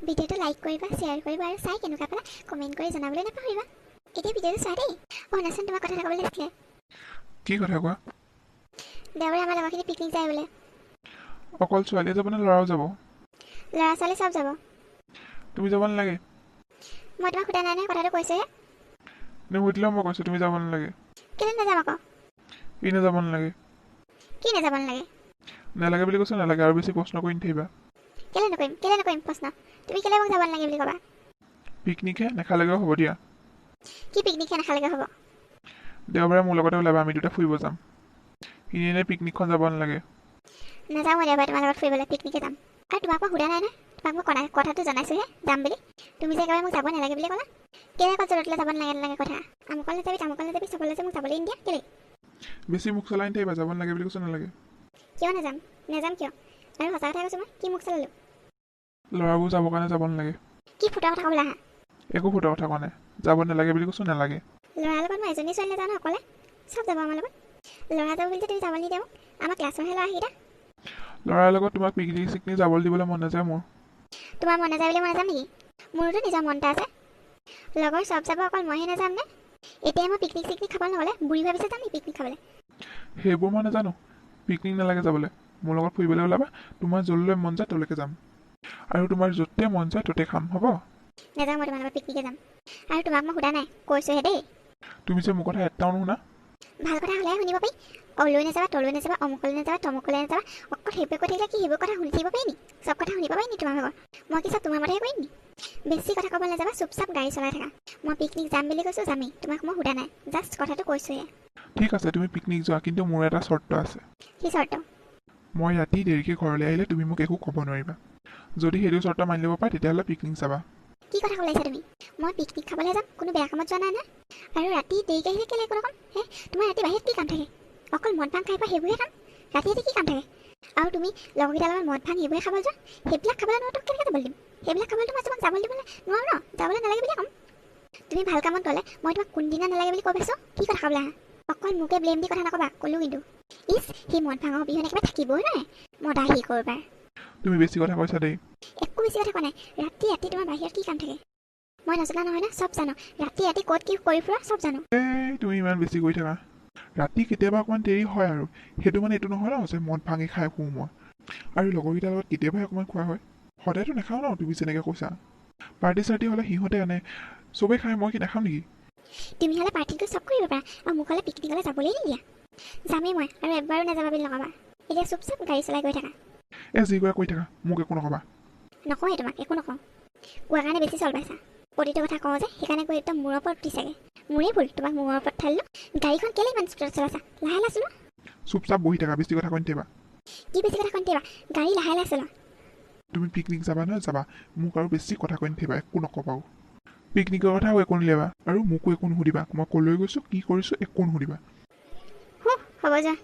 ভিডিঅ'টো লাইক কৰিবা, শ্বেয়াৰ কৰিবা আৰু চাই কেনেকুৱা পালা কমেণ্ট কৰি জনাবলৈ নাপাহৰিবা। এতিয়া ভিডিঅ'টো চোৱা দেই। শুনাচোন, তোমাক কথা এটা ক'বলৈ লাগিছিলে। কি কথা কোৱা? দেওবাৰে আমাৰ লগৰখিনি পিকনিক যায় বোলে। অকল ছোৱালীয়ে যাব নে ল'ৰাও যাব? ল'ৰা ছোৱালী চব যাব। তুমি যাব নালাগে? মই তোমাক সোধা নাই নহয়, কথাটো কৈছোঁহে। নুসুধিলেও মই কৈছোঁ তুমি যাব নালাগে। কেলৈ নাযাম আকৌ? এনেও যাব নালাগে। কি নাযাব নালাগে? নালাগে বুলি কৈছোঁ, নালাগে। আৰু বেছি প্ৰশ্ন কৰি নাথাকিবা। কেলৈ নকৰিম প্ৰশ্ন? তুমি কেলৈ মোক যাব নালাগে বুলি ক'বা? পিকনিকহে, নেখালেগেও হ'ব দিয়া। কি পিকনিকহে নাখালেগে হ'ব? দেওবাৰে মোৰ লগতে ওলাবা, আমি দুটা ফুৰিব যাম। এনেই পিকনিকখন যাব নালাগে। নাযাওঁ মই দেওবাৰে তোমাৰ লগত ফুৰিবলৈ, পিকনিকে যাম। আৰু তোমাক মই সোধা নাই নহয়, তোমাক মই কথাটো জনাইছোঁহে যাম বুলি। তুমি যে একেবাৰে মোক যাব নালাগে বুলি ক'লা। কেলৈ আকৌ য'লৈ যাব নালাগে কথা? আমুকলৈ যাবি, তামুকলৈ যাবি, চবলৈ যে মোক যাবলৈ নিদিয়া কেলৈ? বেছি মুখ চলাই নাথাকিবা, যাব নালাগে বুলি কৈছোঁ, নালাগে। কিয় নাযাম? নাযাম কিয়? আৰু সঁচা কথা কৈছোঁ মই, কি মুখ চলালোঁ? ল'ৰাবোৰ যাবৰ কাৰণে যাব নালাগে। কি ফুটা কথা ক'বলৈ আহা? একো ফুটা কথা কোৱা নাই। যাব নালাগে বুলি কৈছোঁ, নালাগে। ল'ৰাৰ লগত মই এজনী ছোৱালী নাযাওঁ ন, অকলে। চব যাব আমাৰ লগত। ল'ৰা যাব বুলি তুমি যাবলৈ নিদিয়া মোক। আমাৰ ক্লাছৰহে ল'ৰা সেইকেইটা। ল'ৰাৰ লগত তোমাক পিকনিক চিকনিক যাবলৈ দিবলৈ মন নাযায় মোৰ। তোমাৰ মন নাযায় বুলি মই নাযাম নেকি? মোৰোতো নিজৰ মন এটা আছে। লগৰ চব যাব, অকল মইহে নাযাম নে? এতিয়া মই পিকনিক চিকনিক খাব নহ'লে বুঢ়ী ভাবিছে যাম নেকি পিকনিক খাবলৈ? সেইবোৰ মই নাজানো। পিকনিক নালাগে যাবলৈ। মোৰ লগত ফুৰিবলৈ ওলাবা, তোমাৰ য'লৈ মন যায় তলৈকে যাম। আৰু তোমাৰ য'তে মন যায় ত'তে খাম, হ'ব? নাযাওঁ, মই তোমাৰ লগত পিকনিকে যাম। আৰু তোমাক মই সোধা নাই, কৈছোঁহে দেই। তুমি যে মোৰ কথা এটাও নুশুনা। ভাল কথা হ'লেহে শুনিব পাৰি। অলৈ নাযাবা, তলৈ নাযাবা, অমুকলৈ নাযাবা, তমুকলৈ নাযাবা। অকল সেইবোৰ কৈ থাকিলে কি সেইবোৰ কথা শুনি থাকিব পাৰি নি? চব কথা শুনিব পাৰি নি তোমাৰ ভাগৰ? মই কি চব তোমাৰ মতেহে কৰিম নি? বেছি কথা ক'ব নাযাবা, চুপচাপ গাড়ী চলাই থাকা। মই পিকনিক যাম বুলি কৈছোঁ, যামেই। তোমাক মই সোধা নাই, জাষ্ট কথাটো কৈছোঁহে। ঠিক আছে, তুমি পিকনিক যোৱা, কিন্তু মোৰ এটা চৰ্ত আছে। কি চৰ্ত? মই ৰাতি দেৰিকৈ ঘৰলৈ আহিলে তুমি মোক একো ক'ব নোৱাৰিবা। যদি সেইটো চৰ্ত মানি ল'ব পাৰে তেতিয়াহ'লে পিকনিক যাবা। কি কথা ক'ব লাগিছা তুমি? মই পিকনিক খাবলৈ যাম, কোনো বেয়া কামত যোৱা নাই নহয়। আৰু ৰাতি দেৰিকৈ আহিলে কেলৈ একো নকম? তোমাৰ ৰাতি বাহিৰত কি কাম থাকে? অকল মদ ভাং খাই পোৱা সেইবোৰহে কাম? ৰাতি কি কাম থাকে? আৰু তুমি লগৰকেইটাৰ লগত মদ ভাং সেইবোৰহে খাবলৈ যোৱা? সেইবিলাক খাবলৈ নোৱাৰো, তোক কেনেকৈ যাবলৈ দিম? সেইবিলাক খাবলৈ মই তোমাক যাবলৈ দিবলৈ নোৱাৰো ন? যাবলৈ নালাগে বুলিয়ে ক'ম। তুমি ভাল কামত গ'লে মই তোমাক কোনদিনা নালাগে বুলি কৈ পাইছোঁ? কি কথা ক'বলৈ আহা? অকল মোকে ব্লেম দি কথা নক'বা, ক'লোঁ কিন্তু। সি মদ ভাঙৰ বিহনে একেবাৰে থাকিবই নোৱাৰে। মদা সি কৰবাৰ। তুমি বেছি কথা কৈছা দেই। একো বেছি কথা কোৱা নাই। ৰাতি তোমাৰ বাহিৰত কি কাম থাকে? মই নজনা নহয় ন, চব জানো। ৰাতি ক'ত কি কৰি ফুৰা চব জানো। তুমি ইমান বেছি কৰি থাকা। ৰাতি কেতিয়াবা অকণমান দেৰি হয় আৰু সেইটো মানে এইটো নহয় ন যে মদ ভাঙি খাই শুওঁ মই। আৰু লগৰকেইটাৰ লগত কেতিয়াবাহে অকণমান খোৱা হয়। সদায়তো নাখাওঁ ন, তুমি যেনেকৈ কৈছা। পাৰ্টি চাৰ্টি হ'লে সিহঁতে আনে, চবেই খাই, মই কি নাখাম নেকি? তুমি হ'লে পাৰ্টি কৰি চব কৰিব পাৰা, আৰু মোক হ'লে পিকনিকলৈ যাবলৈ নিদিয়া। যামেই মই, আৰু এবাৰো নাযাবা বুলি নক'বা। এতিয়া চুপচাপ গাড়ী চলাই গৈ থাকা। যি কৰা কৰি থাকা, মোক একো নক'বা। নকওঁৱে তোমাক, একো নকওঁ। কোৱাৰ কাৰণে বেছি চল পাইছা। প্ৰতিটো কথা কওঁ যে সেইকাৰণে কৈ একদম মূৰৰ ওপৰত উঠিছাগে। মোৰেই ভুল, তোমাক মূৰৰ ওপৰত ঠালিলোঁ। গাড়ীখন কেলৈ ইমান স্পীডত চলাইছা? লাহে লাহে চলোৱা। চুপচাপ বহি থাকা, বেছি কথা কৈ নাথাকিবা। কি বেছি কথা কৈ নাথাকিবা? গাড়ী লাহে লাহে চলোৱা। তুমি পিকনিক যাবা নহয় যাবা, মোক আৰু বেছি কথা কৈ নাথাকিবা, একো নক'বাও। পিকনিকৰ কথাও একো নিলেবা, আৰু মোকো একো নুসুধিবা। মই ক'লৈ গৈছোঁ, কি কৰিছোঁ, একো নুসুধিবা। হ'ব যোৱা।